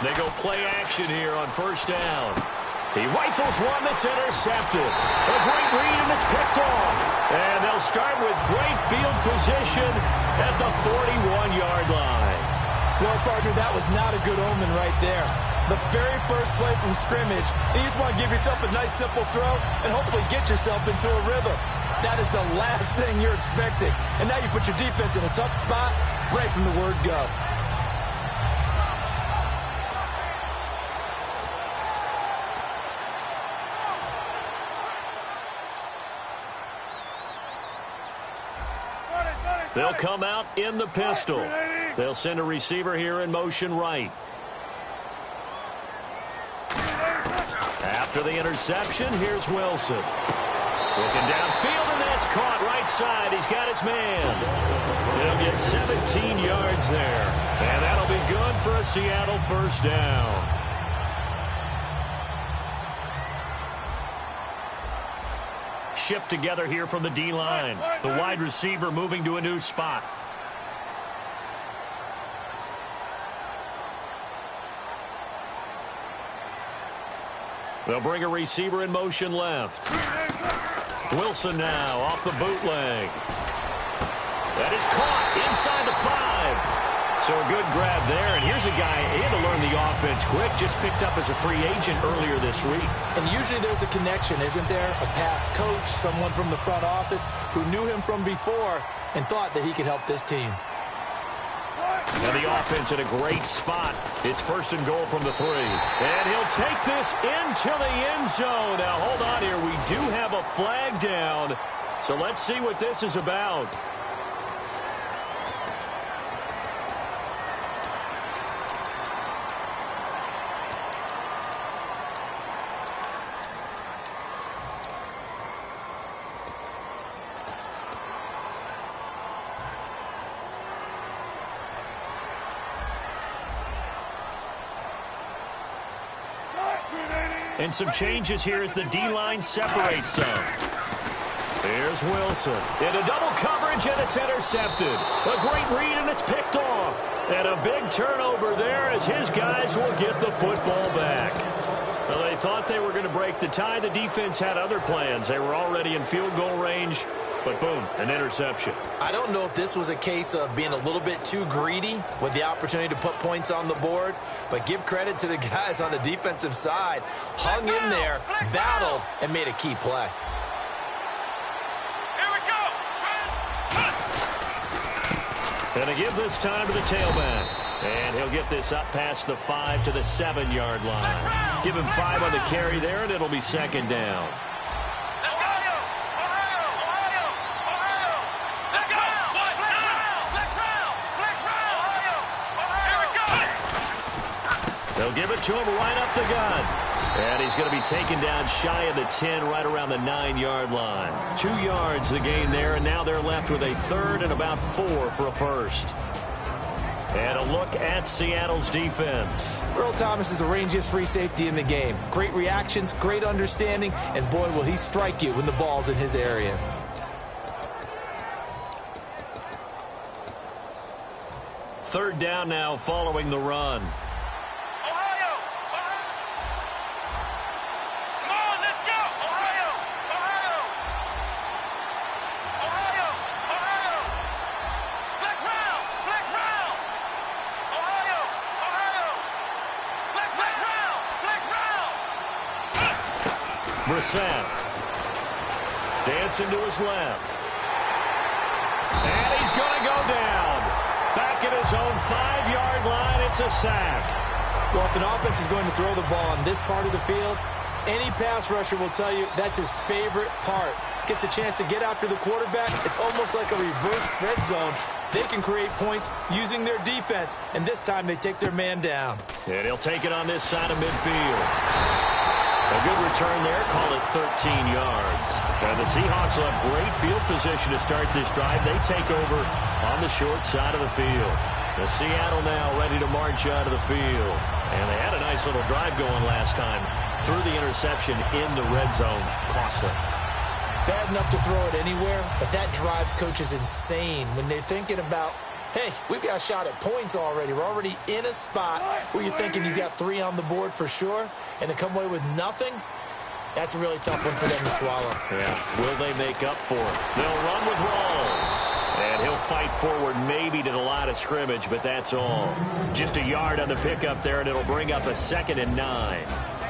They go play action here on first down. He rifles one that's intercepted. A great read, and it's picked off. And they'll start with great field position at the 41-yard line. Well, partner, that was not a good omen right there. The very first play from scrimmage, you just want to give yourself a nice, simple throw and hopefully get yourself into a rhythm. That is the last thing you're expecting. And now you put your defense in a tough spot right from the word go. They'll come out in the pistol. They'll send a receiver here in motion right. After the interception, here's Wilson. Looking downfield, and that's caught right side. He's got his man. He'll get 17 yards there. And that'll be good for a Seattle first down. Shift together here from the D-line. The wide receiver moving to a new spot. They'll bring a receiver in motion left. Wilson now off the bootleg. That is caught inside the 5. So a good grab there, and here's a guy, he had to learn the offense quick, just picked up as a free agent earlier this week. And usually there's a connection, isn't there? A past coach, someone from the front office who knew him from before and thought that he could help this team. And the offense in a great spot. It's first and goal from the 3. And he'll take this into the end zone. Now, hold on here. We do have a flag down. So let's see what this is about. And some changes here as the D-line separates some. Here's Wilson. Into double coverage, and it's intercepted. A great read, and it's picked off. And a big turnover there as his guys will get the football back. Well, they thought they were going to break the tie. The defense had other plans. They were already in field goal range. But boom, an interception. I don't know if this was a case of being a little bit too greedy with the opportunity to put points on the board, but give credit to the guys on the defensive side. Hung in there, battled, and made a key play. Here we go. And to give this time to the tailback. And he'll get this up past the 5 to the 7-yard line. Give him 5 on the carry there, and it'll be second down. They'll give it to him right up the gut. And he's going to be taken down shy of the 10, right around the 9-yard line. 2 yards the gain there, and now they're left with a third and about 4 for a first. And a look at Seattle's defense. Earl Thomas is the rangiest free safety in the game. Great reactions, great understanding, and boy, will he strike you when the ball's in his area. Third down now following the run. Brissett. Dancing to his left. And he's going to go down. Back at his own 5-yard line, it's a sack. Well, if an offense is going to throw the ball on this part of the field, any pass rusher will tell you that's his favorite part. Gets a chance to get after the quarterback. It's almost like a reverse red zone. They can create points using their defense, and this time they take their man down. And he'll take it on this side of midfield. A good return there, call it 13 yards. And the Seahawks will have great field position to start this drive. They take over on the short side of the field. The Seattle now ready to march out of the field. And they had a nice little drive going last time. Threw the interception in the red zone. Costly. Bad enough to throw it anywhere, but that drives coaches insane when they're thinking about hey, we've got a shot at points already. We're already in a spot where you're thinking you got 3 on the board for sure, and to come away with nothing, that's a really tough one for them to swallow. Yeah, will they make up for it? They'll run with Rawls, and he'll fight forward maybe to the line of scrimmage, but that's all. Just a yard on the pickup there, and it'll bring up a 2nd and 9.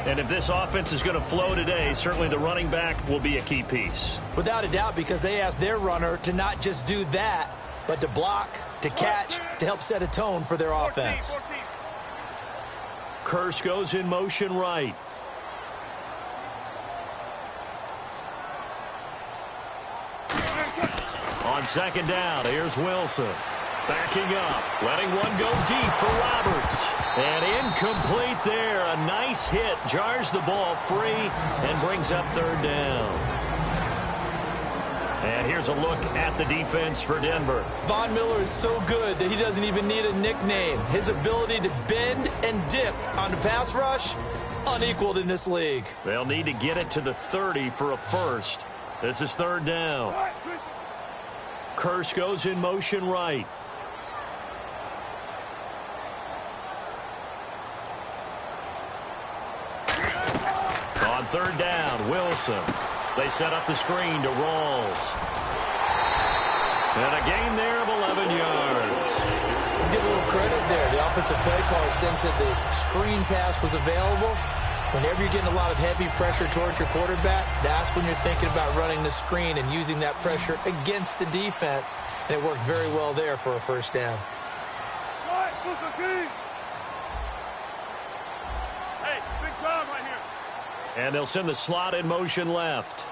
And if this offense is going to flow today, certainly the running back will be a key piece. Without a doubt, because they asked their runner to not just do that, but to block, to catch, to help set a tone for their offense. Curse goes in motion right. On 2nd down, here's Wilson. Backing up, letting one go deep for Roberts. And incomplete there. A nice hit. Jars the ball free and brings up 3rd down. And here's a look at the defense for Denver. Von Miller is so good that he doesn't even need a nickname. His ability to bend and dip on the pass rush, unequaled in this league. They'll need to get it to the 30 for a first. This is 3rd down. Curse goes in motion right. On 3rd down, Wilson. They set up the screen to Rawls. And a gain there of 11 yards. Let's give a little credit there. The offensive play caller sensed that the screen pass was available. Whenever you're getting a lot of heavy pressure towards your quarterback, that's when you're thinking about running the screen and using that pressure against the defense. And it worked very well there for a 1st down. Hey, big crowd right here. And they'll send the slot in motion left.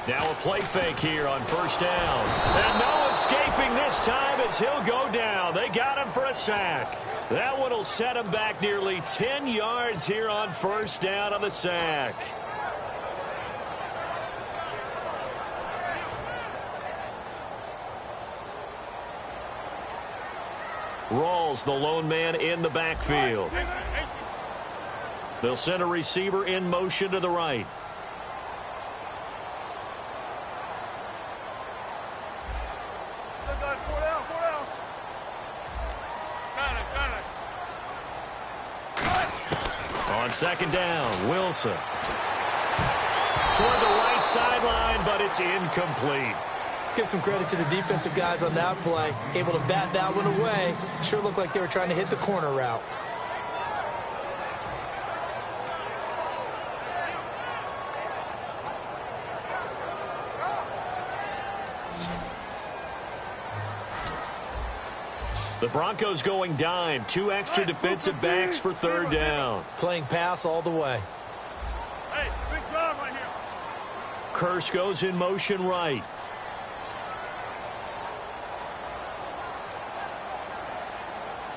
Now a play fake here on 1st down. And no escaping this time as he'll go down. They got him for a sack. That one will set him back nearly 10 yards here on 1st down on the sack. Rawls, the lone man in the backfield. They'll send a receiver in motion to the right. On 2nd down, Wilson. Toward the right sideline, but it's incomplete. Let's give some credit to the defensive guys on that play. Able to bat that one away. Sure looked like they were trying to hit the corner route. The Broncos going dime. 2 extra defensive backs for 3rd down. Playing pass all the way. Hey, big crowd right here. Curse goes in motion right.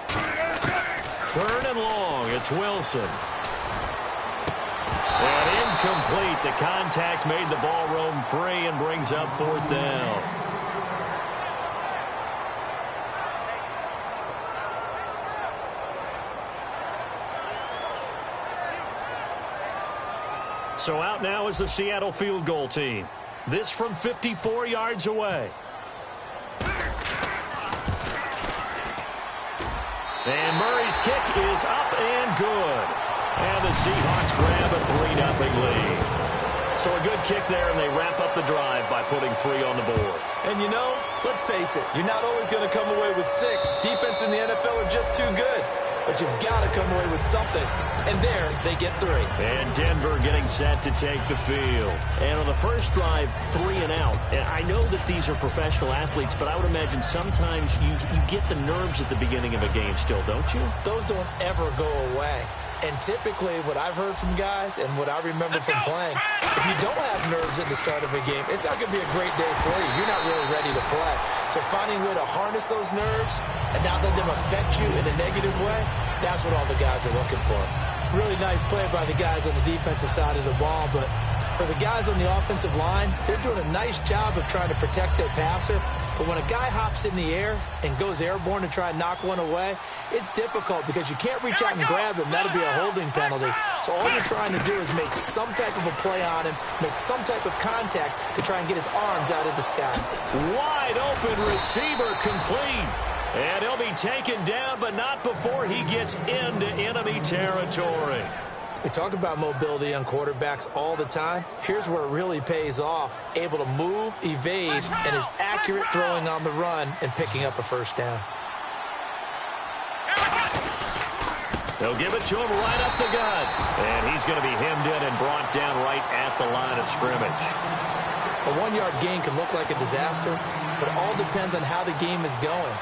Third and long. It's Wilson. And incomplete. The contact made the ball roam free and brings up 4th down. So out now is the Seattle field goal team. This from 54 yards away. And Murray's kick is up and good. And the Seahawks grab a 3-0 lead. So a good kick there, and they wrap up the drive by putting 3 on the board. And you know, let's face it, you're not always going to come away with 6. Defense in the NFL are just too good. But you've got to come away with something. And there, they get 3. And Denver getting set to take the field. And on the first drive, 3 and out. And I know that these are professional athletes, but I would imagine sometimes you get the nerves at the beginning of a game still, don't you? Those don't ever go away. And typically, what I've heard from guys and what I remember from playing, if you don't have nerves at the start of a game, it's not going to be a great day for you. You're not really ready to play. So finding a way to harness those nerves and not let them affect you in a negative way, that's what all the guys are looking for. Really nice play by the guys on the defensive side of the ball, but for the guys on the offensive line, they're doing a nice job of trying to protect their passer But when a guy hops in the air and goes airborne to try and knock one away, it's difficult because you can't reach out and grab him. That'll be a holding penalty. So all you're trying to do is make some type of a play on him, make some type of contact to try and get his arms out of the sky. Wide open receiver complete. And he'll be taken down, but not before he gets into enemy territory. We talk about mobility on quarterbacks all the time. Here's where it really pays off. Able to move, evade, and is accurate throwing on the run and picking up a first down. They'll give it to him right up the gut. And he's going to be hemmed in and brought down right at the line of scrimmage. A one-yard gain can look like a disaster, but it all depends on how the game is going.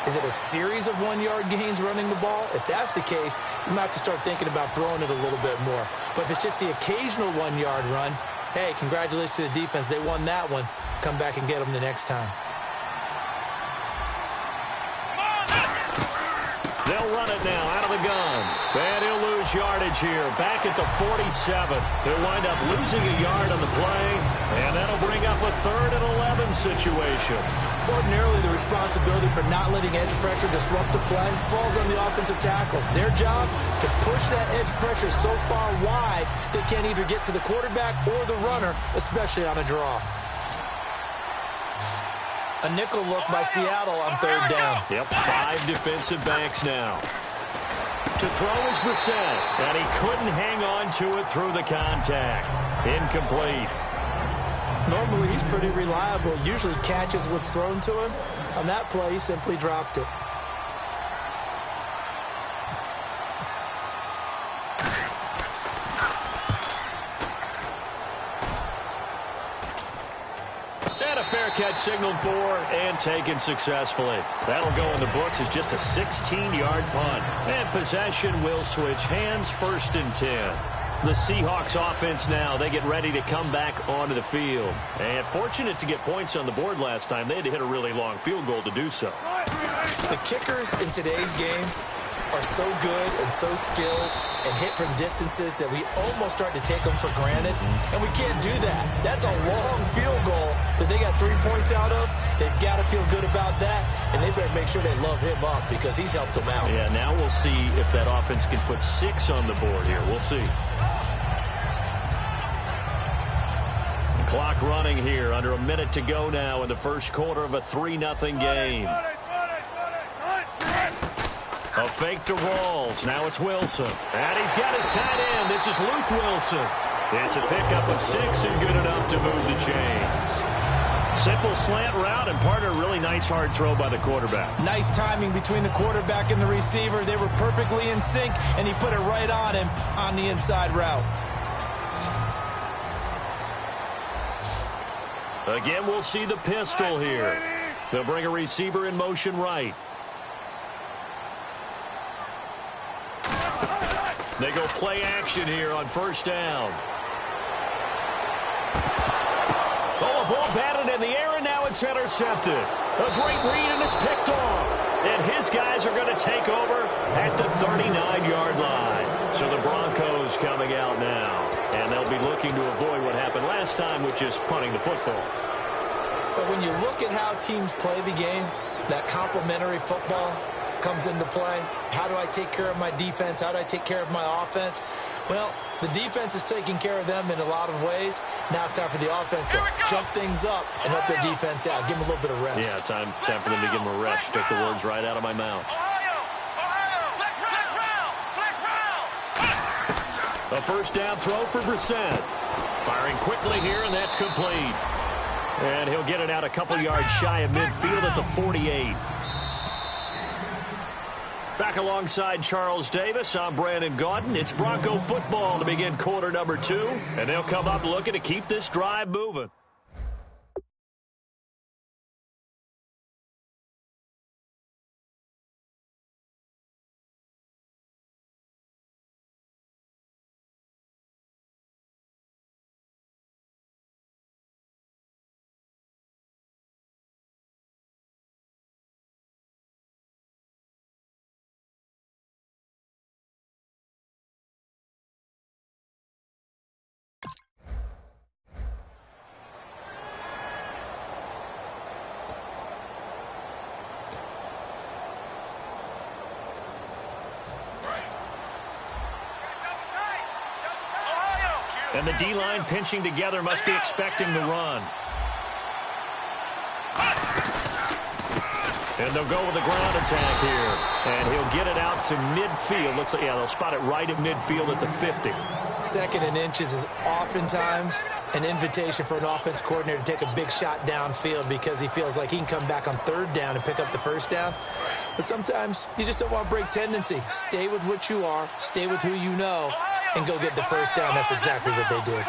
Is it a series of one-yard gains running the ball? If that's the case, you might have to start thinking about throwing it a little bit more. But if it's just the occasional one-yard run, hey, congratulations to the defense. They won that one. Come back and get them the next time. They'll run it now out of the gun. And he'll lose yardage here. Back at the 47. He'll wind up losing a yard on the play. And that'll bring up a 3rd and 11 situation. Ordinarily, the responsibility for not letting edge pressure disrupt the play falls on the offensive tackles. Their job, to push that edge pressure so far wide they can't either get to the quarterback or the runner, especially on a draw. A nickel look by Seattle on 3rd down. Yep, 5 defensive backs now. To throw is Brissett, and he couldn't hang on to it through the contact. Incomplete. Normally, he's pretty reliable. Usually catches what's thrown to him. On that play, he simply dropped it. And a fair catch signaled for and taken successfully. That'll go in the books as just a 16-yard punt. And possession will switch hands, 1st and 10. The Seahawks offense now, they get ready to come back onto the field. And fortunate to get points on the board last time. They had to hit a really long field goal to do so. The kickers in today's game are so good and so skilled and hit from distances that we almost start to take them for granted. And we can't do that. That's a long field goal that they got 3 points out of. They've got to feel good about that. And they better make sure they love him up because he's helped them out. Yeah, now we'll see if that offense can put 6 on the board here. We'll see. Clock running here, under a minute to go now in the first quarter of a 3-0 game. A fake to Rawls. Now it's Wilson. And he's got his tight end. This is Luke Wilson. It's a pickup of 6 and good enough to move the chains. Simple slant route and part of a really nice hard throw by the quarterback. Nice timing between the quarterback and the receiver. They were perfectly in sync, and he put it right on him on the inside route. Again, we'll see the pistol here. They'll bring a receiver in motion right. They go play action here on 1st down. Oh, a ball batted in the air, and now it's intercepted. A great read, and it's picked off. And his guys are going to take over at the 39-yard line. So the Broncos coming out now. And they'll be looking to avoid what happened last time, which is punting the football. But when you look at how teams play the game, that complementary football comes into play. How do I take care of my defense? How do I take care of my offense? Well, the defense is taking care of them in a lot of ways. Now it's time for the offense to jump things up and help their defense out. Give them a little bit of rest. Yeah, time for them to give them a rest. Took the words right out of my mouth. A 1st down throw for Brissett. Firing quickly here, and that's complete. And he'll get it out a couple yards shy of midfield at the 48. Back alongside Charles Davis, I'm Brandon Gaudin. It's Bronco football to begin quarter number 2. And they'll come up looking to keep this drive moving. And the D-line pinching together must be expecting the run. And they'll go with the ground attack here. And he'll get it out to midfield. Looks like, yeah, they'll spot it right at midfield at the 50. 2nd and inches is oftentimes an invitation for an offense coordinator to take a big shot downfield because he feels like he can come back on 3rd down and pick up the 1st down. But sometimes you just don't want to break tendency. Stay with what you are, stay with who you know, and go get the 1st down. That's exactly what they did.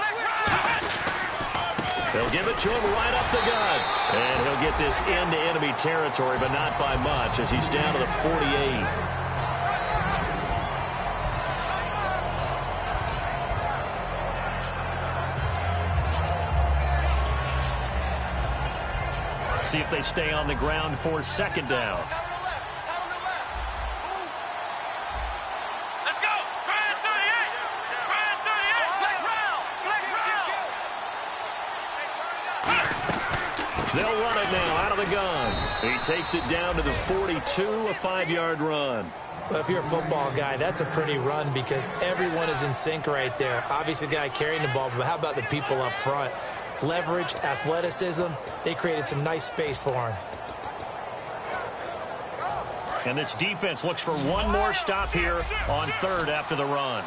They'll give it to him right up the gut. And he'll get this into enemy territory, but not by much as he's down to the 48. See if they stay on the ground for 2nd down. Let's go! Grand 38! Grand 38! They'll run it now out of the gun. He takes it down to the 42, a 5-yard run. Well, if you're a football guy, that's a pretty run because everyone is in sync right there. Obviously, the guy carrying the ball, but how about the people up front? Leverage, athleticism, they created some nice space for him. And this defense looks for one more stop here on 3rd after the run.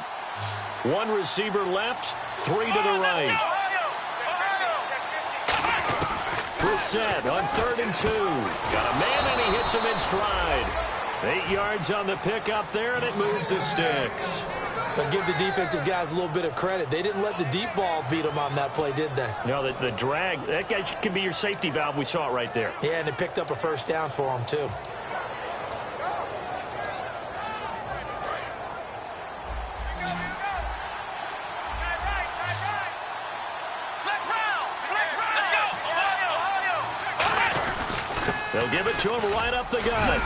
1 receiver left, 3 to the right. Brissett on 3rd and 2. Got a man and he hits him in stride. 8 yards on the pickup there, and it moves the sticks. But give the defensive guys a little bit of credit. They didn't let the deep ball beat them on that play, did they? No, the drag, that guy can be your safety valve. We saw it right there. Yeah, and it picked up a 1st down for them, too. They'll give it to him right up the gut.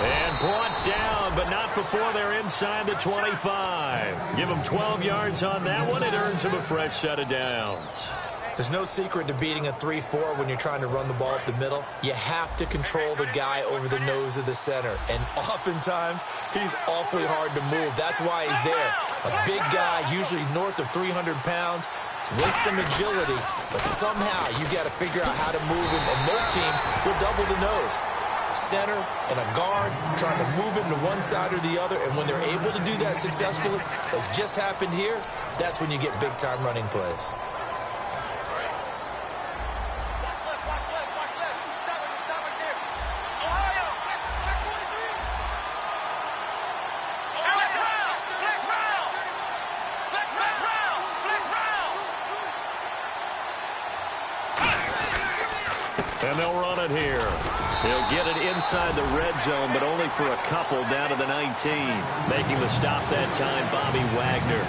And brought down, but not before they're inside the 25. Give him 12 yards on that one. It earns him a fresh set of downs. There's no secret to beating a 3-4 when you're trying to run the ball up the middle. You have to control the guy over the nose of the center. And oftentimes, he's awfully hard to move. That's why he's there. A big guy, usually north of 300 pounds, with some agility. But somehow, you got to figure out how to move him. And most teams will double the nose. Center and a guard trying to move him to one side or the other, and when they're able to do that successfully, as just happened here, that's when you get big-time running plays. And they'll run it here. They'll get it inside the red zone, but only for a couple down to the 19. Making the stop that time, Bobby Wagner.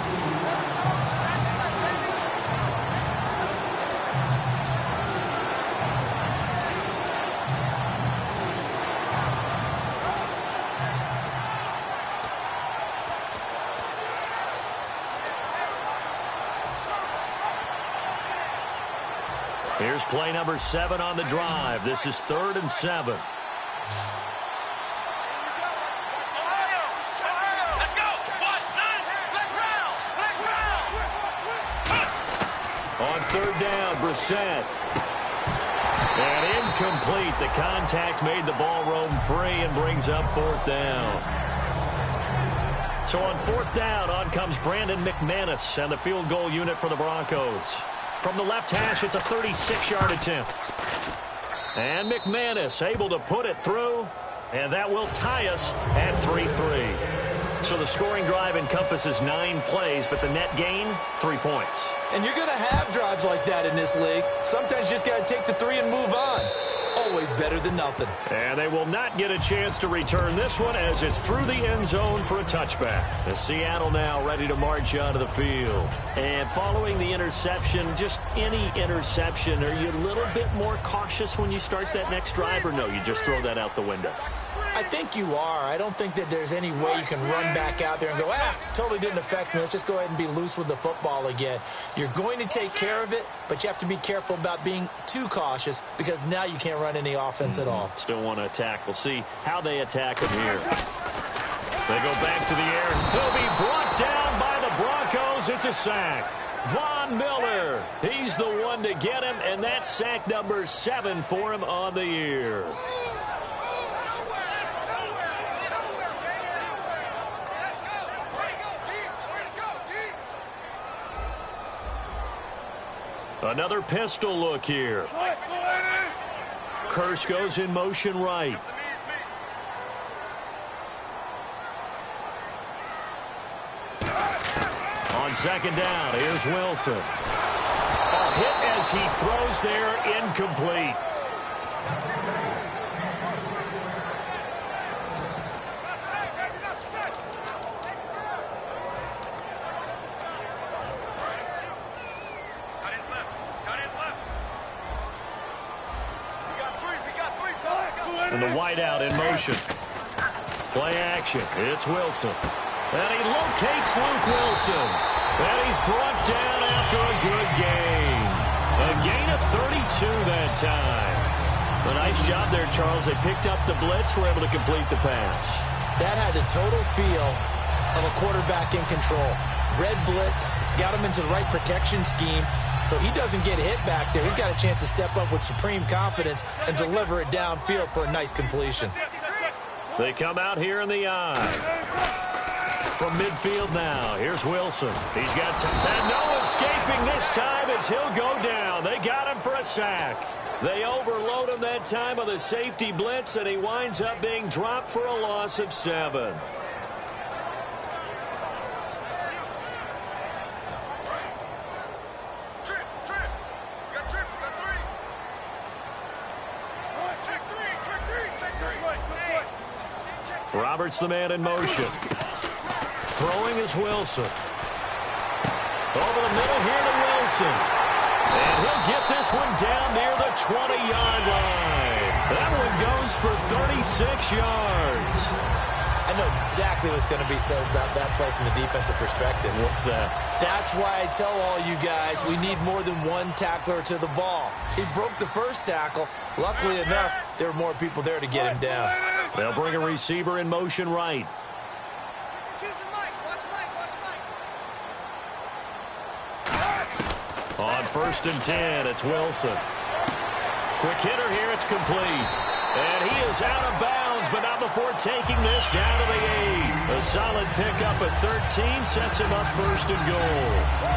Here's play number 7 on the drive. This is 3rd and 7. On 3rd down, Brissett. And incomplete. The contact made the ball roam free and brings up 4th down. So on 4th down, on comes Brandon McManus and the field goal unit for the Broncos. From the left hash, it's a 36-yard attempt. And McManus able to put it through, and that will tie us at 3-3. So the scoring drive encompasses 9 plays, but the net gain, 3 points. And you're going to have drives like that in this league. Sometimes you just got to take the 3 and move on. Always better than nothing. And they will not get a chance to return this one as it's through the end zone for a touchback. The Seattle now ready to march onto the field. And following the interception, just any interception, are you a little bit more cautious when you start that next drive, or no, you just throw that out the window? I think you are. I don't think that there's any way you can run back out there and go, totally didn't affect me. Let's just go ahead and be loose with the football again. You're going to take care of it, but you have to be careful about being too cautious because now you can't run any offense at all. Still want to attack. We'll see how they attack him here. They go back to the air. He'll be brought down by the Broncos. It's a sack. Von Miller. He's the one to get him, and that's sack number 7 for him on the year. Another pistol look here. Curse goes in motion right. On second down, here's Wilson. A hit as he throws there, incomplete. And the wideout in motion. Play action. It's Wilson. And he locates Luke Wilson. And he's brought down after a good gain. A gain of 32 that time. A nice job there, Charles. They picked up the blitz, were able to complete the pass. That had the total feel of a quarterback in control. Red blitz, got him into the right protection scheme, so he doesn't get hit back there. He's got a chance to step up with supreme confidence and deliver it downfield for a nice completion. They come out here in the eye. From midfield now, here's Wilson. He's got and no escaping this time as he'll go down. They got him for a sack. They overload him that time with a safety blitz, and he winds up being dropped for a loss of 7. Roberts the man in motion. Throwing is Wilson. Over the middle here to Wilson. And he'll get this one down near the 20-yard line. That one goes for 36 yards. I know exactly what's going to be said about that play from the defensive perspective. What's that? That's why I tell all you guys we need more than one tackler to the ball. He broke the first tackle. Luckily enough, there were more people there to get him down. They'll bring a receiver in motion right. On 1st and 10, it's Wilson. Quick hitter here, it's complete. And he is out of bounds, but not before taking this down to the 8. A solid pickup at 13 sets him up 1st and goal.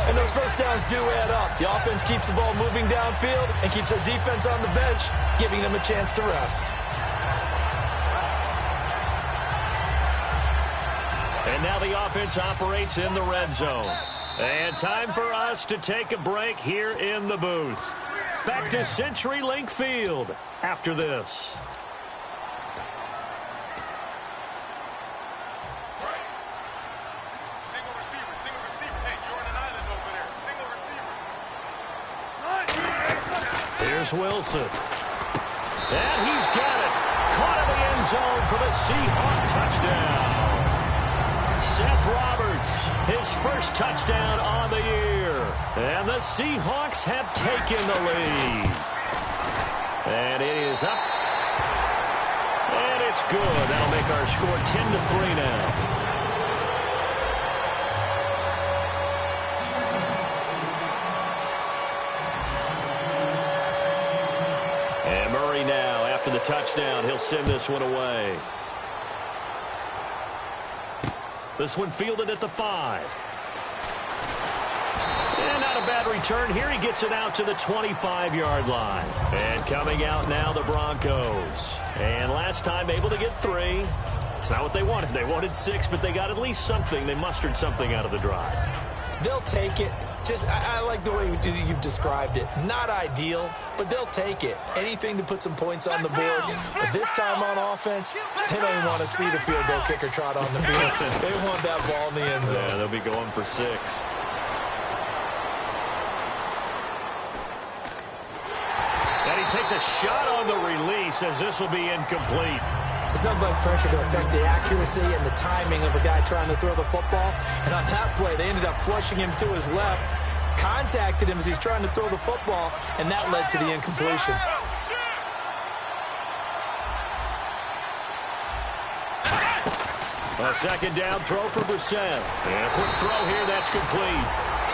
And those first downs do add up. The offense keeps the ball moving downfield and keeps their defense on the bench, giving them a chance to rest. And now the offense operates in the red zone. And time for us to take a break here in the booth. Back to CenturyLink Field after this. Single receiver. Hey, you're on an island over there. Single receiver. Here's Wilson. And he's got it. Caught in the end zone for the Seahawk touchdown. Seth Roberts, his first touchdown on the year. And the Seahawks have taken the lead. And it is up. And it's good. That'll make our score 10-3 now. And Murray now, after the touchdown, he'll send this one away. This one fielded at the 5. And not a bad return here. He gets it out to the 25-yard line. And coming out now, the Broncos. And last time able to get 3. It's not what they wanted. They wanted 6, but they got at least something. They mustered something out of the drive. They'll take it. I like the way you've described it. Not ideal, but they'll take it. Anything to put some points on the board. But this time on offense, they don't even want to see the field goal kicker trot on the field. They want that ball in the end zone. Yeah, they'll be going for 6. And he takes a shot on the release as this will be incomplete. It's nothing like pressure to affect the accuracy and the timing of a guy trying to throw the football. And on that play, they ended up flushing him to his left, contacted him as he's trying to throw the football, and that led to the incompletion. A second down throw for Brissett. And a quick throw here, that's complete.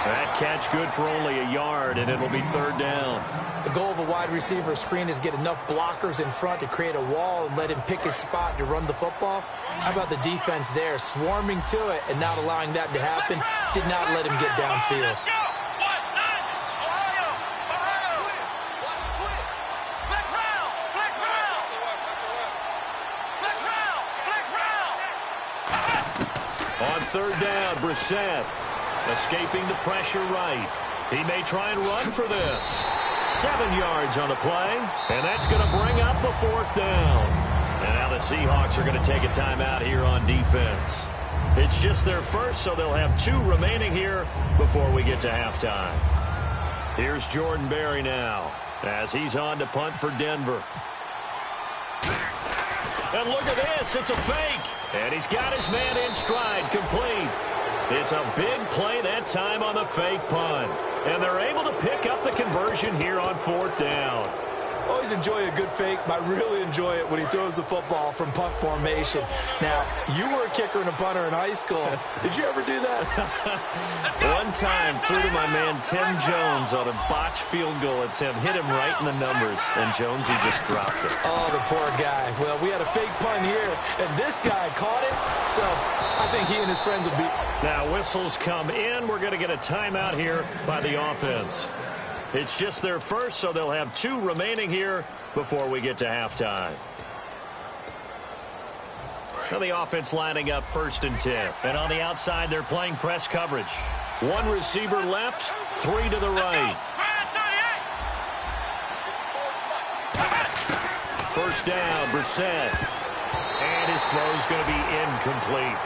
That catch good for only a yard, and it'll be third down. The goal of a wide receiver screen is get enough blockers in front to create a wall and let him pick his spot to run the football. How about the defense there, swarming to it and not allowing that to happen? Did not let him get downfield. On third down, Brissett escaping the pressure right. He may try and run for this. 7 yards on the play, and that's going to bring up the fourth down. And now the Seahawks are going to take a timeout here on defense. It's just their first, so they'll have 2 remaining here before we get to halftime. Here's Jordan Berry now as he's on to punt for Denver. And look at this, it's a fake. And he's got his man in stride, complete. It's a big play that time on the fake punt. And they're able to pick up the conversion here on fourth down. Always enjoy a good fake, but I really enjoy it when he throws the football from punt formation. Now, you were a kicker and a punter in high school. Did you ever do that? One time, threw to my man Tim Jones on a botched field goal attempt. Hit him right in the numbers, and Jonesy just dropped it. Oh, the poor guy. Well, we had a fake punt here, and this guy caught it, so I think he and his friends will be... Now, whistles come in. We're going to get a timeout here by the offense. It's just their first, so they'll have 2 remaining here before we get to halftime. Now the offense lining up 1st and 10. And on the outside, they're playing press coverage. 1 receiver left, 3 to the right. First down, Brissett. And his throw's going to be incomplete.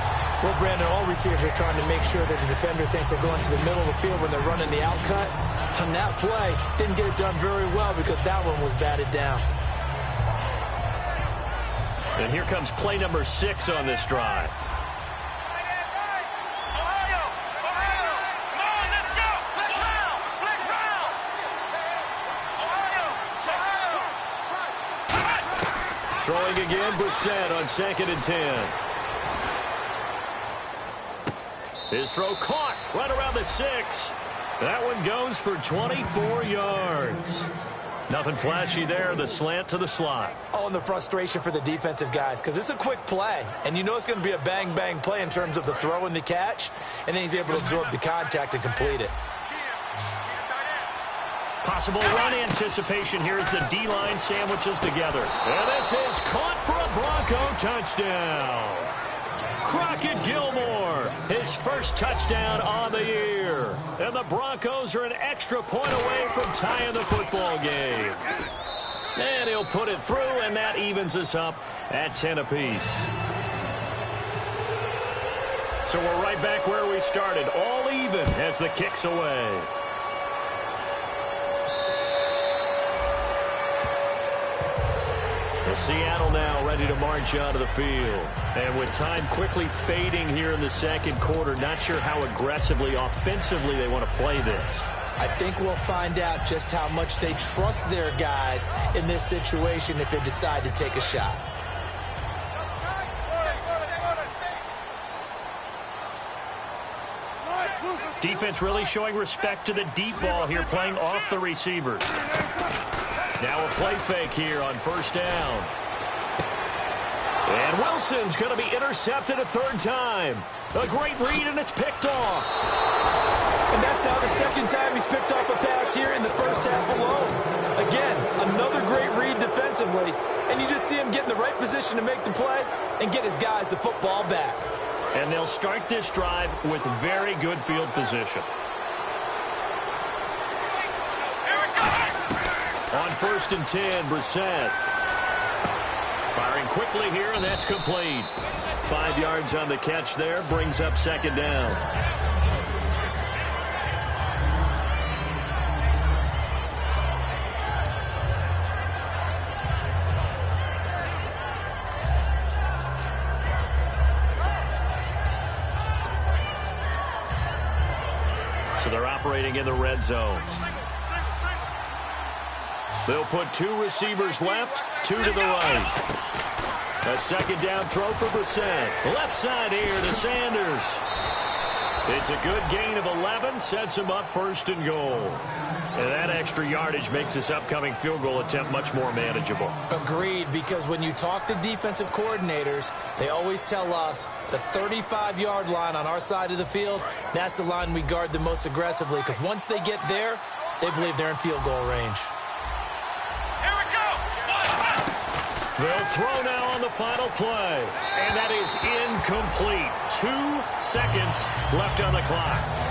Well, Brandon, all receivers are trying to make sure that the defender thinks they're going to the middle of the field when they're running the out cut. On that play, didn't get it done very well because that one was batted down. And here comes play number 6 on this drive. Throwing again, Brissett on 2nd and 10. His throw caught right around the 6. That one goes for 24 yards. Nothing flashy there, the slant to the slot. Oh, and the frustration for the defensive guys, because it's a quick play, and you know it's going to be a bang-bang play in terms of the throw and the catch, and then he's able to absorb the contact and complete it. Possible run anticipation here as the D-line sandwiches together. And this is caught for a Bronco touchdown. Crockett Gilmore, his first touchdown on the year. And the Broncos are an extra point away from tying the football game. And he'll put it through, and that evens us up at 10 apiece. So we're right back where we started, all even as the kick's away. Seattle now ready to march onto the field. And with time quickly fading here in the second quarter, not sure how aggressively, offensively they want to play this. I think we'll find out just how much they trust their guys in this situation if they decide to take a shot. Defense really showing respect to the deep ball here, playing off the receivers. Now a play fake here on first down. And Wilson's going to be intercepted a 3rd time. A great read, and it's picked off. And that's now the 2nd time he's picked off a pass here in the first half alone. Again, another great read defensively, and you just see him get in the right position to make the play and get his guys the football back. And they'll start this drive with very good field position. On 1st and 10, Brissett. Firing quickly here, and that's complete. 5 yards on the catch there, brings up 2nd down. So they're operating in the red zone. They'll put 2 receivers left, 2 to the right. A 2nd down throw for Brissett. Left side here to Sanders. It's a good gain of 11, sets him up 1st and goal. And that extra yardage makes this upcoming field goal attempt much more manageable. Agreed, because when you talk to defensive coordinators, they always tell us the 35-yard line on our side of the field, that's the line we guard the most aggressively, because once they get there, they believe they're in field goal range. Here we go. They'll throw now on the final play. And that is incomplete. 2 seconds left on the clock.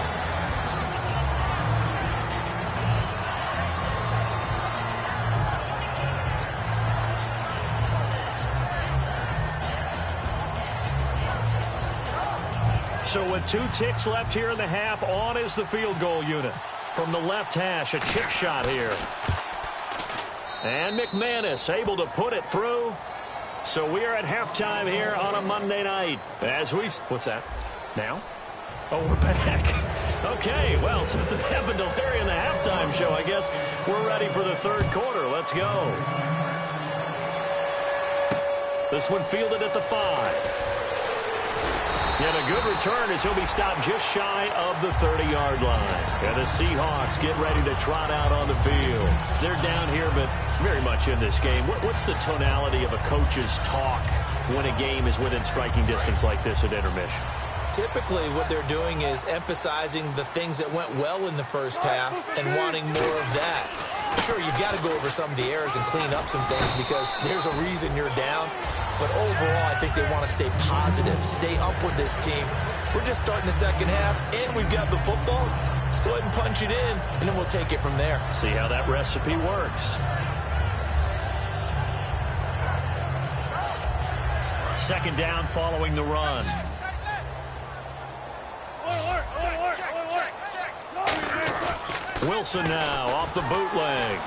So with 2 ticks left here in the half, on is the field goal unit. From the left hash, a chip shot here. And McManus able to put it through. So we are at halftime here on a Monday night. As we... What's that? Now? Oh, we're back. Okay, well, something happened to Larry in the halftime show. I guess we're ready for the 3rd quarter. Let's go. This one fielded at the 5. And a good return as he'll be stopped just shy of the 30-yard line. And the Seahawks get ready to trot out on the field. They're down here, but very much in this game. What's the tonality of a coach's talk when a game is within striking distance like this at intermission? Typically, what they're doing is emphasizing the things that went well in the first half and wanting more of that. Sure, you've got to go over some of the errors and clean up some things because there's a reason you're down. But overall, I think they want to stay positive, stay up with this team. We're just starting the second half, and we've got the football. Let's go ahead and punch it in, and then we'll take it from there. See how that recipe works. Second down following the run. Wilson now off the bootleg.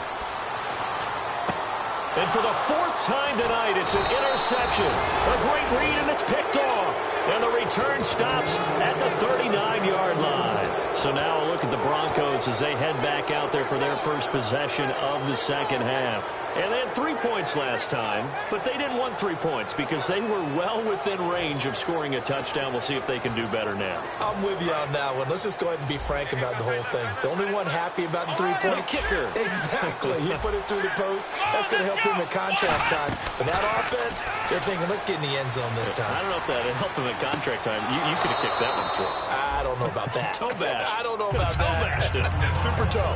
And for the 4th time tonight, it's an interception. A great read, and it's picked off. And the return stops at the 39-yard line. So now a look at the Broncos as they head back out there for their first possession of the second half. And they had 3 points last time, but they didn't want 3 points because they were well within range of scoring a touchdown. We'll see if they can do better now. I'm with you on that one. Let's just go ahead and be frank about the whole thing. The only one happy about the 3-point kicker. Exactly. He put it through the post. That's going to help him at contrast time. But that offense, they're thinking, let's get in the end zone this time. I don't know if that helped him at contract time. You could have kicked that one through. I don't know about that. Toe bash. I don't know about toe that. Bashed Super toe.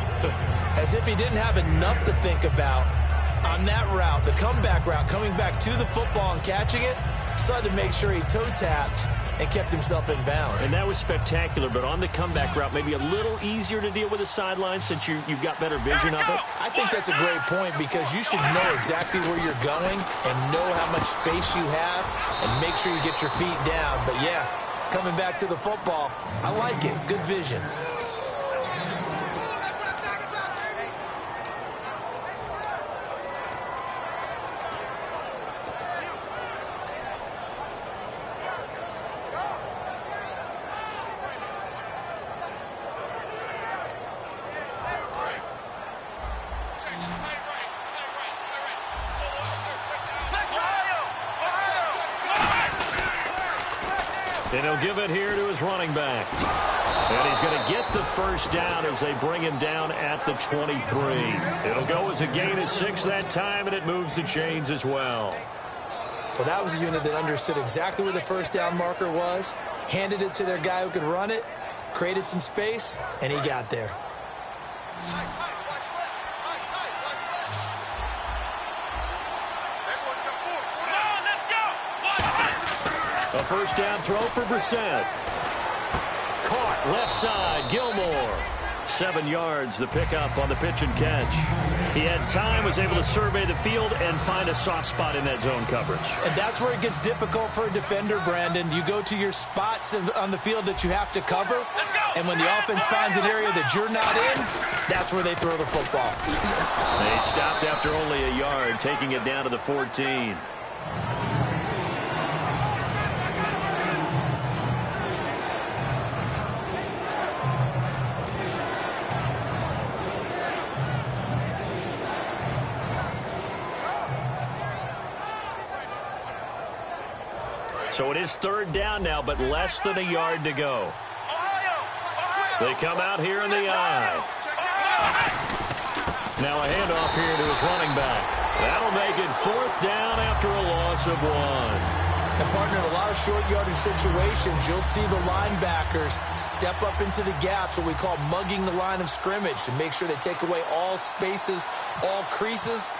As if he didn't have enough to think about on that route, the comeback route, coming back to the football and catching it, decided to make sure he toe-tapped and kept himself in bounds. And that was spectacular, but on the comeback route, maybe a little easier to deal with the sideline since you've got better vision of it. I think that's a great point because you should know exactly where you're going and know how much space you have and make sure you get your feet down. But, yeah, coming back to the football, I like it. Good vision. And he'll give it here to his running back. And he's going to get the first down as they bring him down at the 23. It'll go as a gain of 6 that time, and it moves the chains as well. Well, that was a unit that understood exactly where the first down marker was, handed it to their guy who could run it, created some space, and he got there. A first down throw for Brissett. Caught left side, Gilmore. 7 yards, the pickup on the pitch and catch. He had time, was able to survey the field and find a soft spot in that zone coverage. And that's where it gets difficult for a defender, Brandon. You go to your spots on the field that you have to cover, and when the offense finds an area that you're not in, that's where they throw the football. They stopped after only a yard, taking it down to the 14. So it is third down now, but less than a yard to go. They come out here in the eye. Now a handoff here to his running back. That'll make it 4th down after a loss of 1. And, partner, in a lot of short yardage situations, you'll see the linebackers step up into the gaps, what we call mugging the line of scrimmage, to make sure they take away all spaces, all creases.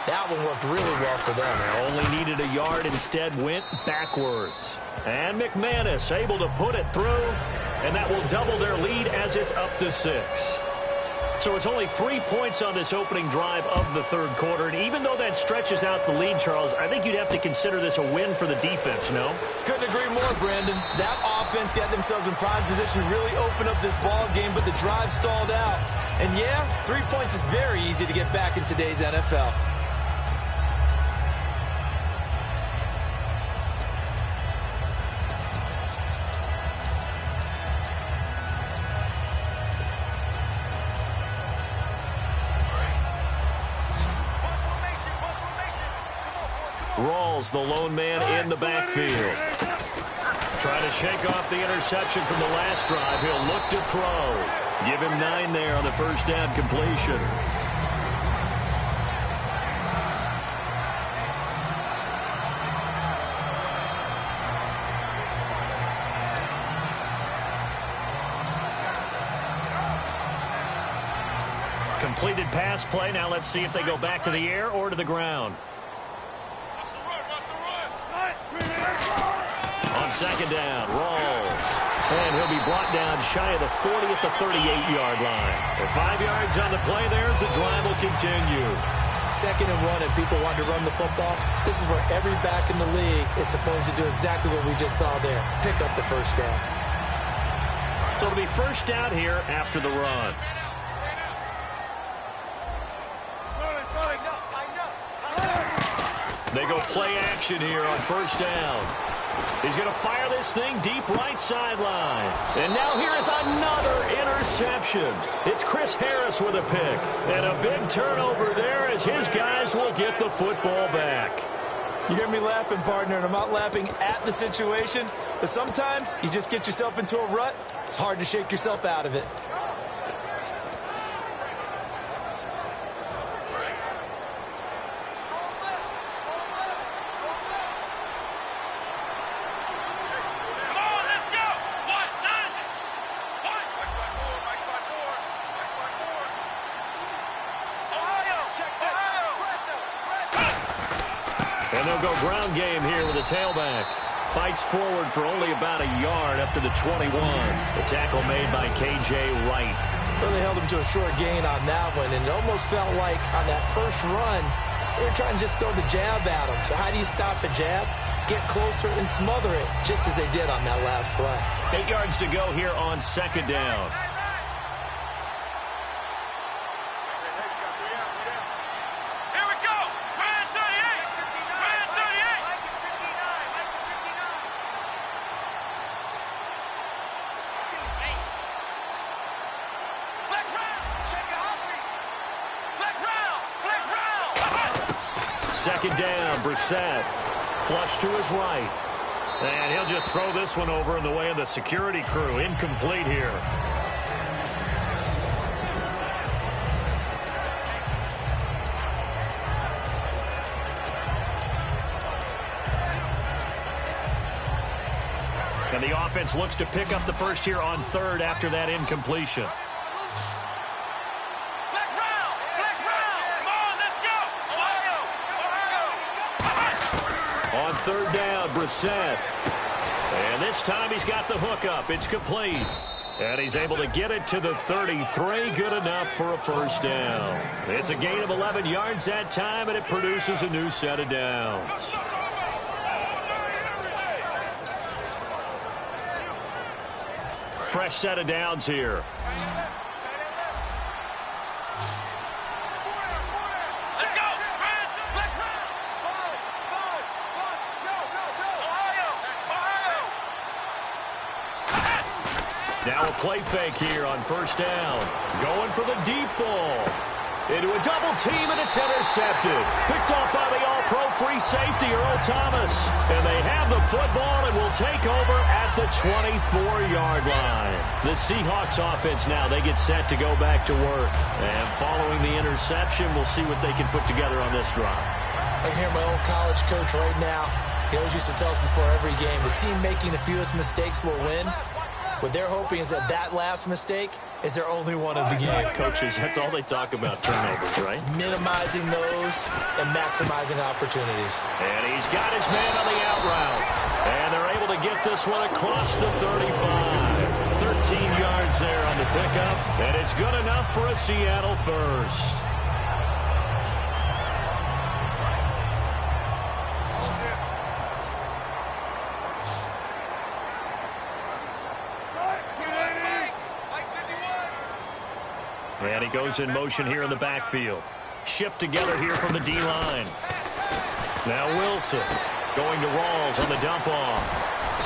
That one worked really well for them. They only needed a yard, instead went backwards. And McManus able to put it through, and that will double their lead as it's up to 6. So it's only 3 points on this opening drive of the third quarter. And even though that stretches out the lead, Charles, I think you'd have to consider this a win for the defense, no? Couldn't agree more, Brandon. That offense got themselves in prime position to really open up this ball game, but the drive stalled out. And, yeah, 3 points is very easy to get back in today's NFL. Rawls, the lone man in the backfield. Trying to shake off the interception from the last drive. He'll look to throw. Give him 9 there on the first down completion. Completed pass play. Now let's see if they go back to the air or to the ground. On second down, Rawls. And he'll be brought down shy of the 40 at the 38-yard line. With 5 yards on the play there, as the drive will continue. 2nd and 1, and people want to run the football. This is where every back in the league is supposed to do exactly what we just saw there. Pick up the first down. So it'll be first down here after the run. They go play action here on first down. He's going to fire this thing deep right sideline. And now here is another interception. It's Chris Harris with a pick. And a big turnover there as his guys will get the football back. You hear me laughing, partner, and I'm not laughing at the situation. But sometimes you just get yourself into a rut. It's hard to shake yourself out of it. And they'll go ground game here with a tailback. Fights forward for only about a yard up to the 21. The tackle made by K.J. Wright. Well, they held him to a short gain on that one, and it almost felt like on that first run, they were trying to just throw the jab at him. So how do you stop the jab? Get closer and smother it, just as they did on that last play. 8 yards to go here on second down. Second down, Brissett. Flush to his right. And he'll just throw this one over in the way of the security crew. Incomplete here. And the offense looks to pick up the first here on third after that incompletion. On third down, Brissett. And this time he's got the hook up. It's complete. And he's able to get it to the 33. Good enough for a first down. It's a gain of 11 yards that time, and it produces a new set of downs. Fresh set of downs here. Now a play fake here on first down. Going for the deep ball. Into a double team, and it's intercepted. Picked off by the all-pro free safety, Earl Thomas. And they have the football and will take over at the 24-yard line. The Seahawks offense now, they get set to go back to work. And following the interception, we'll see what they can put together on this drive. I hear my old college coach right now. He always used to tell us before every game, the team making the fewest mistakes will win. What they're hoping is that last mistake is their only one of the game. Coaches, that's all they talk about, turnovers, right? Minimizing those and maximizing opportunities. And he's got his man on the out route. And they're able to get this one across the 35. 13 yards there on the pickup. And it's good enough for a Seattle first. And he goes in motion here in the backfield. Shift together here from the D-line. Now Wilson going to Rawls on the dump off.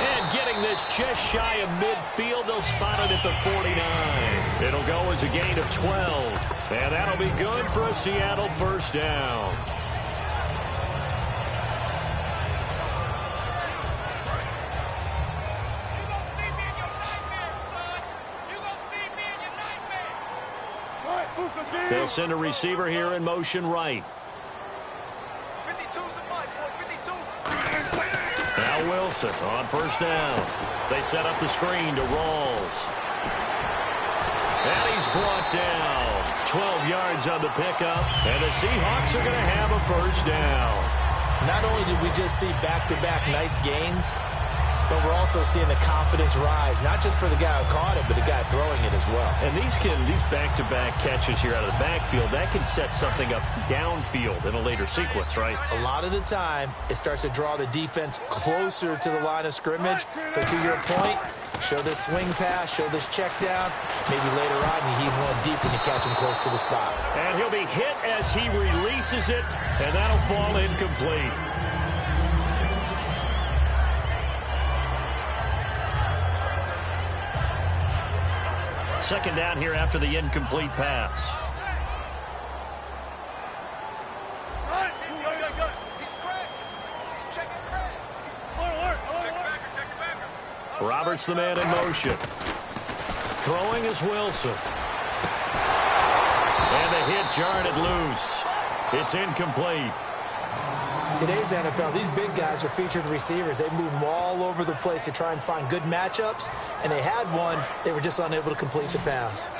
And getting this just shy of midfield. They'll spot it at the 49. It'll go as a gain of 12. And that'll be good for a Seattle first down. They'll send a receiver here in motion right. 52's the fight, boy. 52. Now Wilson on first down. They set up the screen to Rawls. And he's brought down. 12 yards on the pickup. And the Seahawks are going to have a first down. Not only did we just see back-to-back nice gains, but we're also seeing the confidence rise, not just for the guy who caught it, but the guy throwing it as well. And these back-to-back catches here out of the backfield, that can set something up downfield in a later sequence, right? A lot of the time, it starts to draw the defense closer to the line of scrimmage. So to your point, show this swing pass, show this check down. Maybe later on, you heave one deep and you catch him close to the spot. And he'll be hit as he releases it, and that'll fall incomplete. Second down here after the incomplete pass. He's crashed. He's checking crash. Check it back. Roberts the man in motion. Throwing is Wilson. And the hit jarred it loose. It's incomplete. Today's NFL, these big guys are featured receivers. They move them all over the place to try and find good matchups, and they had one. They were just unable to complete the pass.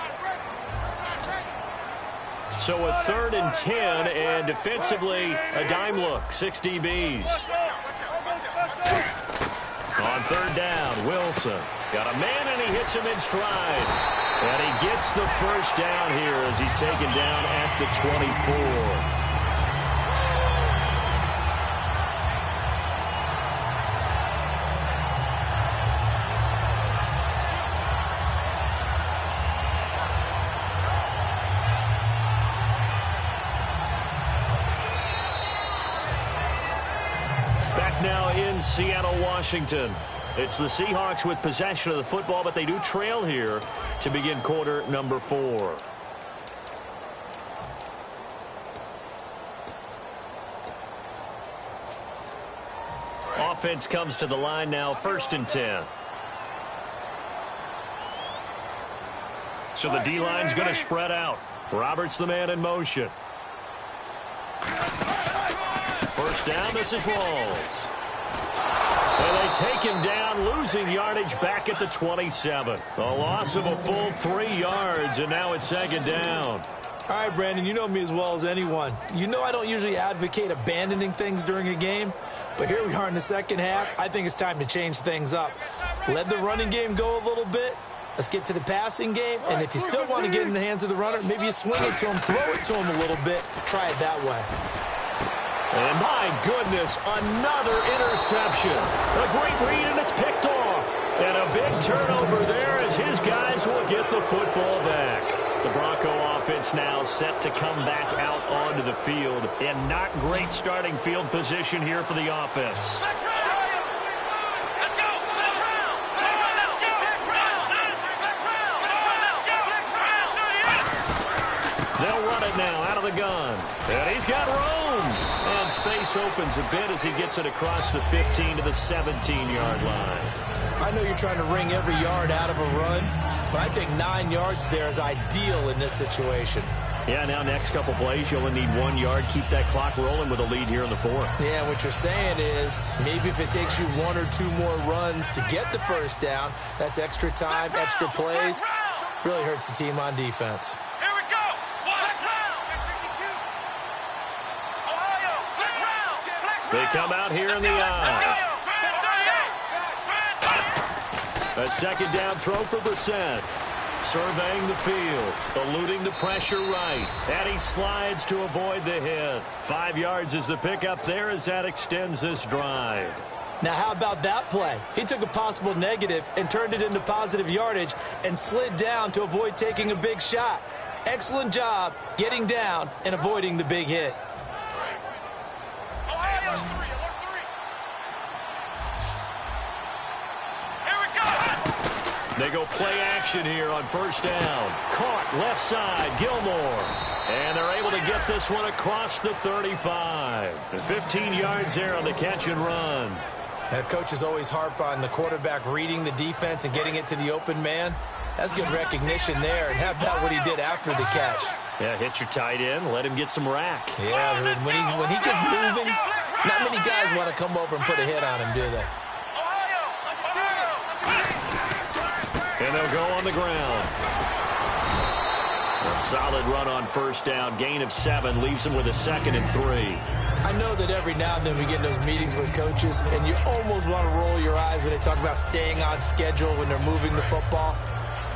So a 3rd and 10, and defensively, a dime look, 6 DBs. On 3rd down, Wilson. Got a man, and he hits him in stride. And he gets the first down here as he's taken down at the 24. Now in Seattle, Washington. It's the Seahawks with possession of the football, but they do trail here to begin quarter number 4. Offense comes to the line now, 1st and 10. So the D-line's going to spread out. Roberts the man in motion. First down, this is Rawls. And they take him down, losing yardage back at the 27. A loss of a full 3 yards, and now it's 2nd down. All right, Brandon, you know me as well as anyone. You know I don't usually advocate abandoning things during a game, but here we are in the second half. I think it's time to change things up. Let the running game go a little bit. Let's get to the passing game, and if you still want to get in the hands of the runner, maybe you swing it to him, throw it to him a little bit, try it that way. And my goodness, another interception. A great read, and it's picked off. And a big turnover there as his guys will get the football back. The Bronco offense now set to come back out onto the field. And not great starting field position here for the offense. They'll run it now out of the gun. And he's got room. And space opens a bit as he gets it across the 15 to the 17-yard line. I know you're trying to wring every yard out of a run, but I think 9 yards there is ideal in this situation. Yeah, now next couple plays, you only need 1 yard. Keep that clock rolling with a lead here in the fourth. Yeah, what you're saying is maybe if it takes you 1 or 2 more runs to get the first down, that's extra time, extra plays. Really hurts the team on defense. Here we go. They come out here in the eye. A second down throw for Brissett. Surveying the field, eluding the pressure right, and he slides to avoid the hit. 5 yards is the pickup there as that extends this drive. Now, how about that play? He took a possible negative and turned it into positive yardage and slid down to avoid taking a big shot. Excellent job getting down and avoiding the big hit. They go play action here on first down. Caught left side, Gilmore. And they're able to get this one across the 35. 15 yards there on the catch and run. Now, coaches always harp on the quarterback reading the defense and getting it to the open man. That's good recognition there. And how about what he did after the catch? Yeah, hit your tight end, let him get some rack. Yeah, when he gets moving, not many guys want to come over and put a hit on him, do they? And they'll go on the ground. A solid run on first down. Gain of 7 leaves them with a 2nd and 3. I know that every now and then we get in those meetings with coaches, and you almost want to roll your eyes when they talk about staying on schedule when they're moving the football.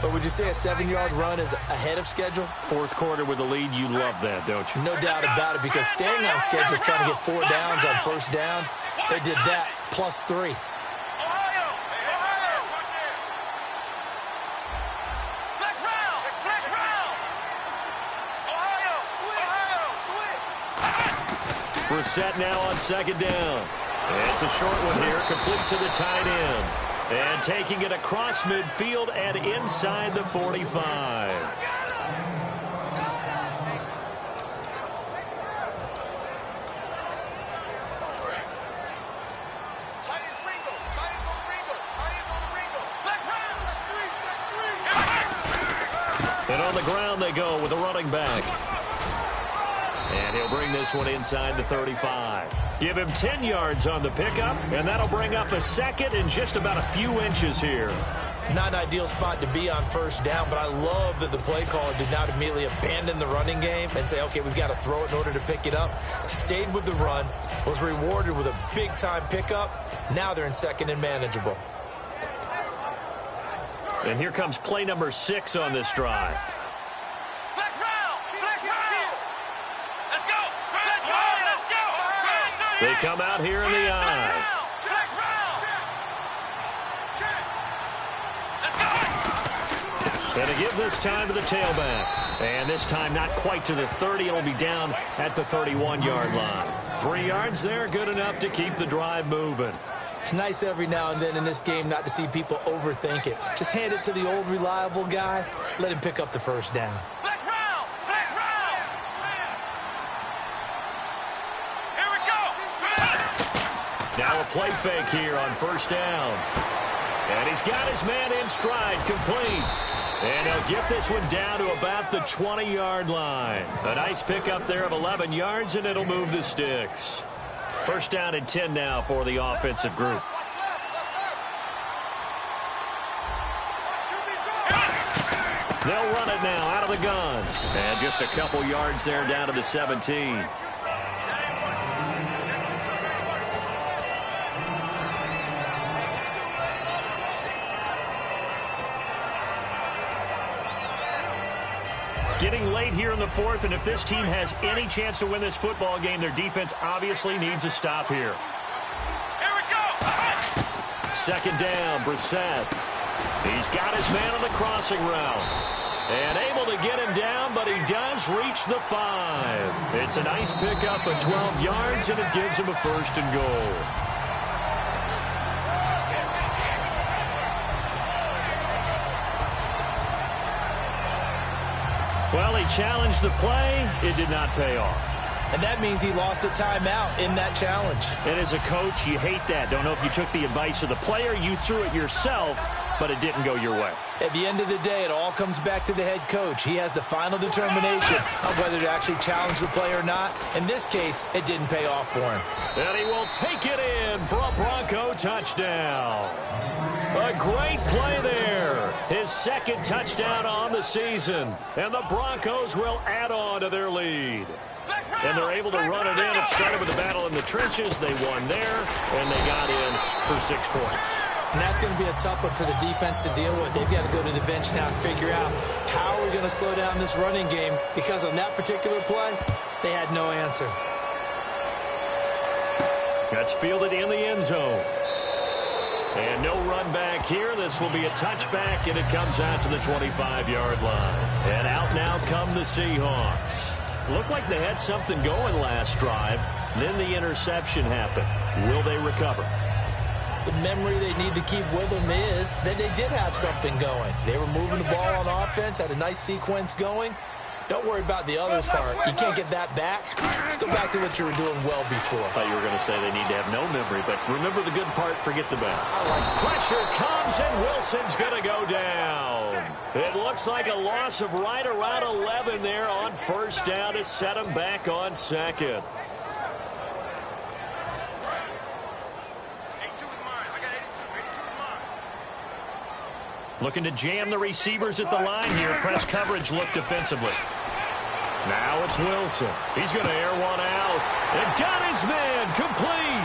But would you say a 7-yard run is ahead of schedule? Fourth quarter with the lead, you love that, don't you? No doubt about it, because staying on schedule is trying to get 4 downs on first down. They did that plus 3. Brissett now on second down. It's a short one here, complete to the tight end. And taking it across midfield and inside the 45. And on the ground they go with a running back. And he'll bring this one inside the 35. Give him 10 yards on the pickup, and that'll bring up a 2nd and just about a few inches here. Not an ideal spot to be on first down, but I love that the play caller did not immediately abandon the running game and say, okay, we've got to throw it in order to pick it up. Stayed with the run, was rewarded with a big-time pickup. Now they're in 2nd and manageable. And here comes play number 6 on this drive. They come out here in the eye. And to give this time to the tailback. And this time not quite to the 30. It'll be down at the 31-yard line. 3 yards there, good enough to keep the drive moving. It's nice every now and then in this game not to see people overthink it. Just hand it to the old reliable guy. Let him pick up the first down. Now a play fake here on first down. And he's got his man in stride, complete. And he'll get this one down to about the 20-yard line. A nice pickup there of 11 yards, and it'll move the sticks. First down and 10 now for the offensive group. They'll run it now out of the gun. And just a couple yards there down to the 17. Getting late here in the fourth, and if this team has any chance to win this football game, their defense obviously needs a stop here. Here we go. Second down, Brissett. He's got his man on the crossing route. And able to get him down, but he does reach the 5. It's a nice pickup of 12 yards, and it gives him a 1st and goal. Well, he challenged the play. It did not pay off. And that means he lost a timeout in that challenge. And as a coach, you hate that. Don't know if you took the advice of the player, you threw it yourself, but it didn't go your way. At the end of the day, it all comes back to the head coach. He has the final determination of whether to actually challenge the play or not. In this case, it didn't pay off for him. And he will take it in for a Bronco touchdown. A great play there. His second touchdown on the season. And the Broncos will add on to their lead. And they're able to run it in. It started with a battle in the trenches. They won there, and they got in for 6 points. And that's going to be a tough one for the defense to deal with. They've got to go to the bench now and figure out how we're going to slow down this running game, because on that particular play, they had no answer. That's fielded in the end zone. And no run back here. This will be a touchback, and it comes out to the 25-yard line. And out now come the Seahawks. Looked like they had something going last drive. Then the interception happened. Will they recover? The memory they need to keep with them is that they did have something going. They were moving the ball on offense, had a nice sequence going. Don't worry about the other part. You can't get that back. Let's go back to what you were doing well before. I thought you were going to say they need to have no memory, but remember the good part, forget the bad. Pressure comes, and Wilson's going to go down. It looks like a loss of right around 11 there on first down to set him back on second. Looking to jam the receivers at the line here. Press coverage look defensively. Now it's Wilson. He's going to air one out. And got his man complete.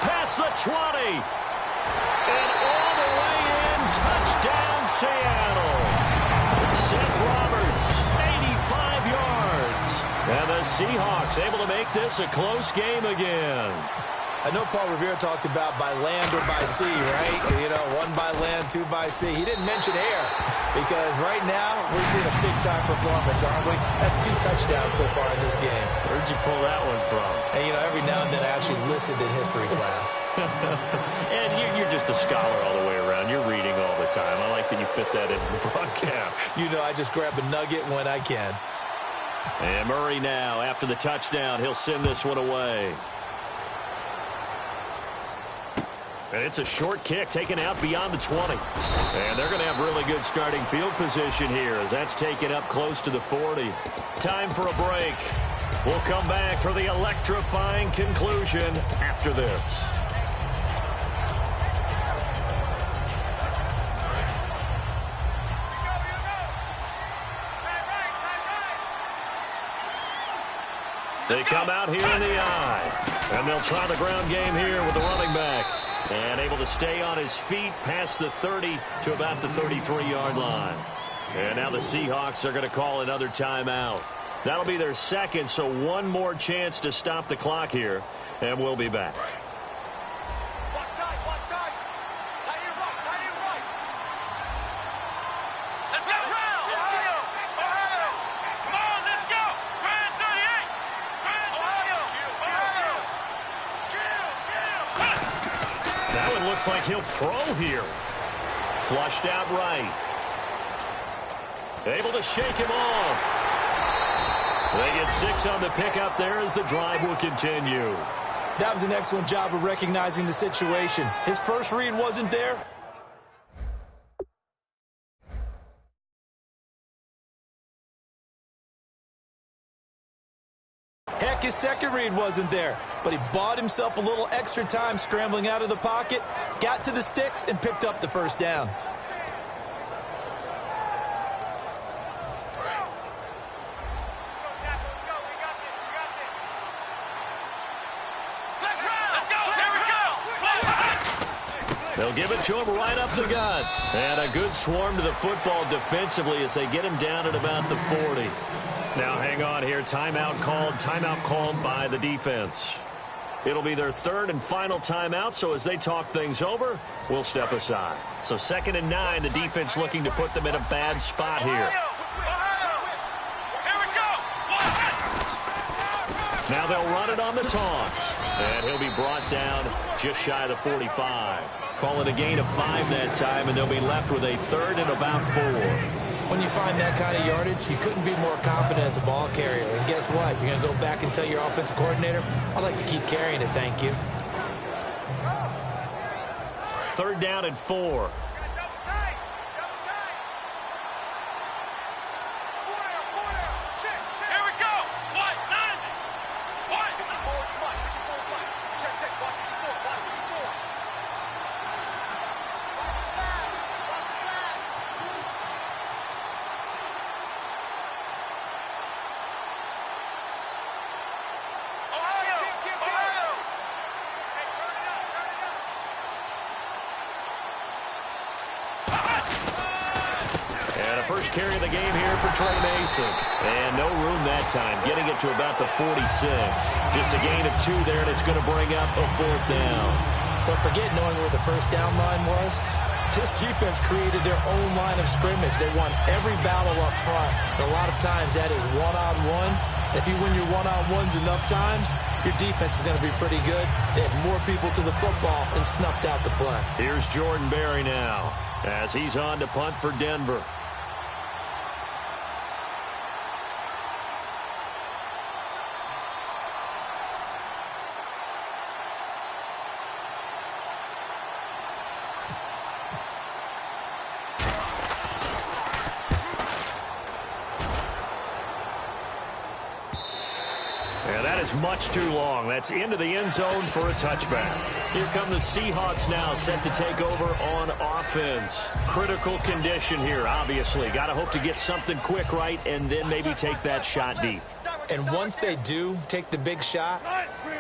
Past the 20. And all the way in. Touchdown, Seattle. Seth Roberts, 85 yards. And the Seahawks able to make this a close game again. I know Paul Revere talked about by land or by sea, right? You know, 1 by land, 2 by sea. He didn't mention air, because right now we're seeing a big-time performance, aren't we? That's 2 touchdowns so far in this game. Where'd you pull that one from? And, you know, every now and then I actually listened in history class. And you're just a scholar all the way around. You're reading all the time. I like that you fit that in the broadcast. You know, I just grab a nugget when I can. And Murray now, after the touchdown, he'll send this one away. And it's a short kick taken out beyond the 20. And they're going to have really good starting field position here as that's taken up close to the 40. Time for a break. We'll come back for the electrifying conclusion after this. They come out here in the eye. And they'll try the ground game here with the running back. And able to stay on his feet past the 30 to about the 33-yard line. And now the Seahawks are going to call another timeout. That'll be their second, so one more chance to stop the clock here. And we'll be back. Looks like he'll throw here. Flushed out right. Able to shake him off. They get 6 on the pickup there as the drive will continue. That was an excellent job of recognizing the situation. His first read wasn't there. Heck, his second read wasn't there, but he bought himself a little extra time scrambling out of the pocket, got to the sticks, and picked up the first down. They'll give it to him right up the gut. And a good swarm to the football defensively as they get him down at about the 40. Now hang on here. Timeout called by the defense. It'll be their third and final timeout, so as they talk things over, we'll step aside. So 2nd and 9, the defense looking to put them in a bad spot here. Now they'll run it on the toss. And he'll be brought down just shy of the 45. Call it a gain of 5 that time, and they'll be left with a 3rd and about 4. When you find that kind of yardage, you couldn't be more confident as a ball carrier. And guess what? You're going to go back and tell your offensive coordinator, I'd like to keep carrying it, thank you. 3rd down and 4. First carry of the game here for Trey Mason. And no room that time, getting it to about the 46. Just a gain of 2 there, and it's going to bring up a 4th down. But forget knowing where the first down line was. This defense created their own line of scrimmage. They won every battle up front. And a lot of times that is one-on-one. If you win your one-on-ones enough times, your defense is going to be pretty good. They had more people to the football and snuffed out the play. Here's Jordan Berry now as he's on to punt for Denver. Much too long. That's into the end zone for a touchback. Here come the Seahawks now, set to take over on offense. Critical condition here, obviously. Got to hope to get something quick right and then maybe take that shot deep. And once they do take the big shot,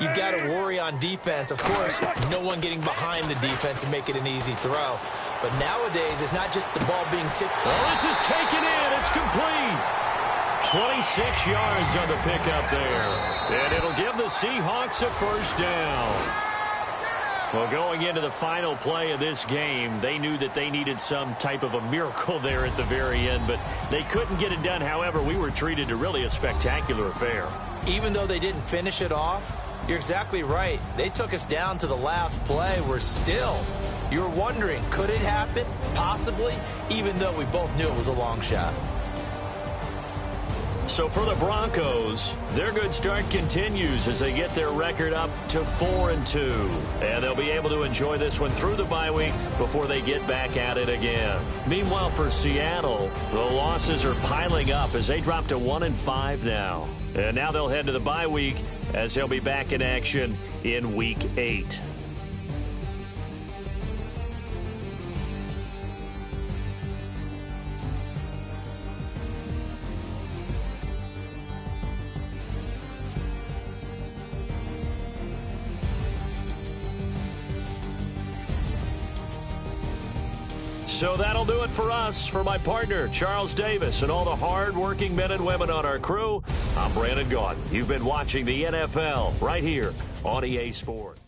you've got to worry on defense. Of course, no one getting behind the defense and make it an easy throw. But nowadays, it's not just the ball being tipped. Oh, this is taken in. It's complete. 26 yards on the pickup there. And it'll give the Seahawks a first down. Well, going into the final play of this game, they knew that they needed some type of a miracle there at the very end, but they couldn't get it done. However, we were treated to really a spectacular affair. Even though they didn't finish it off, you're exactly right. They took us down to the last play. We're still, you're wondering, could it happen? Possibly, even though we both knew it was a long shot. So for the Broncos, their good start continues as they get their record up to 4-2. And they'll be able to enjoy this one through the bye week before they get back at it again. Meanwhile, for Seattle, the losses are piling up as they drop to 1-5 now. And now they'll head to the bye week as they'll be back in action in Week 8. So that'll do it for us. For my partner, Charles Davis, and all the hard-working men and women on our crew, I'm Brandon Gaudin. You've been watching the NFL right here on EA Sports.